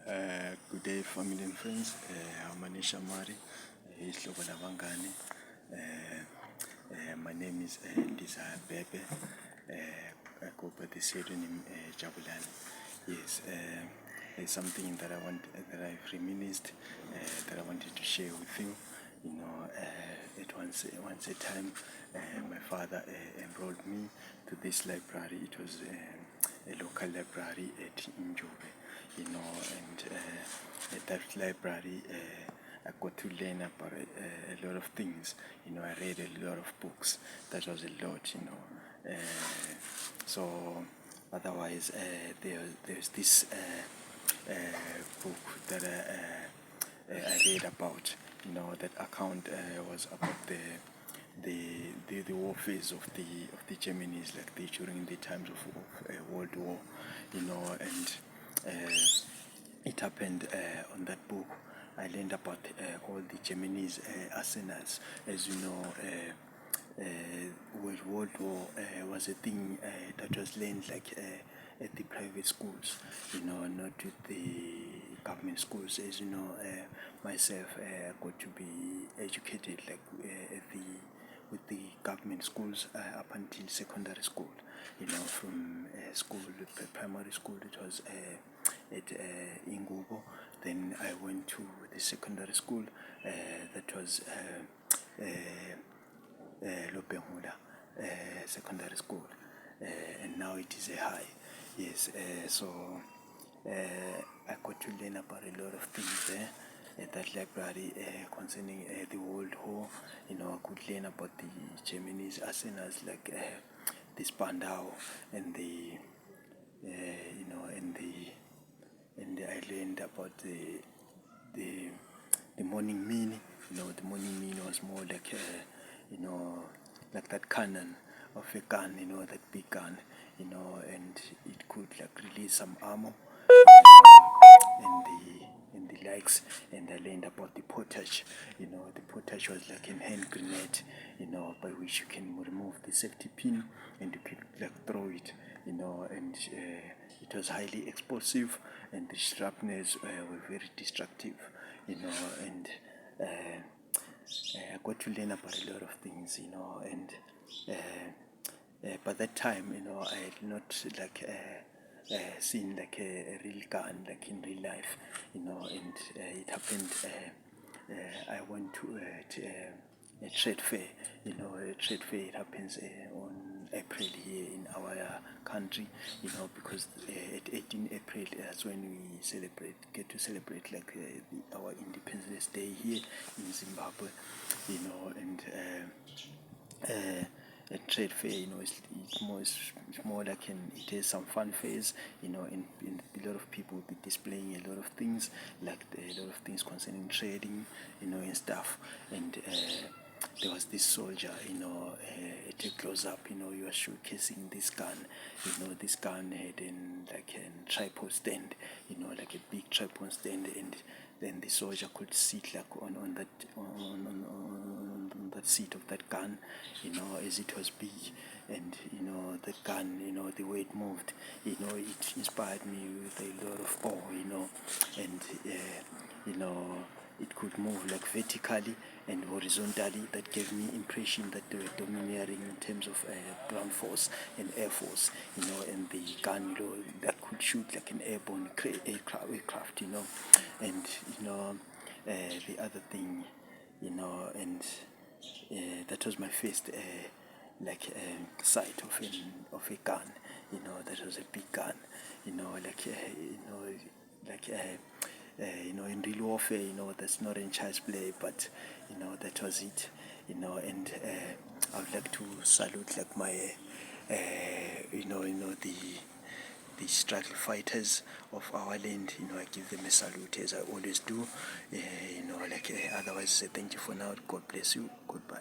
Good day, family and friends. Amanisha Mari, Islobo Labangani. My name is Desire Bebe. I go by the pseudonym Jabulani. Yes, there's something that I've reminisced, that I wanted to share with you. At once a time, my father enrolled me to this library. It was a local library at Njube, and at that library, I got to learn about a lot of things. I read a lot of books. That was a lot, So, otherwise, there's this book that I read about. That account was about the warfares of the Germanese, like during the times of World War, and it happened on that book. I learned about all the Germanese arsenals. As you know, World War was a thing that was learned at the private schools, not with the government schools. As you know, myself got to be educated with the government schools up until secondary school. From school, primary school, it was at Ngubo. Then I went to the secondary school that was Lopehula secondary school, and now it is a high. Yes, so I got to learn about a lot of things there at that library concerning the World War. I could learn about the Germanese arsenals, like the Spandau and and I learned about the morning mean. The morning mean was more like like that cannon of a gun, that big gun, and it could release some ammo and the likes. And I learned about the potage. The potage was like a hand grenade, by which you can remove the safety pin and you can throw it, and it was highly explosive, and the shrapnels were very destructive, and I got to learn about a lot of things, and by that time, I had not seen a real gun in real life, and it happened. I went to a trade fair. A trade fair, it happens on April here in our country, because at 18 April, that's when we get to celebrate our Independence Day here in Zimbabwe, and a trade fair, it's more like it has some fun fairs, and a lot of people will be displaying a lot of things, a lot of things concerning trading, and stuff. And there was this soldier, at a close up, you are showcasing this gun. This gun had a tripod stand, like a big tripod stand, and then the soldier could sit on that seat of that gun, as it was big, and that gun, the way it moved, it inspired me with a lot of awe, and it could move vertically and horizontally. That gave me impression that they were domineering in terms of ground force and air force, and the gun, that could shoot like an airborne aircraft, and the other thing, and that was my first sight of a gun, that was a big gun, in real warfare, that's not in child's play, but that was it, and I would like to salute my the struggle fighters of our land. I give them a salute, as I always do. Otherwise, thank you for now. God bless you. Goodbye.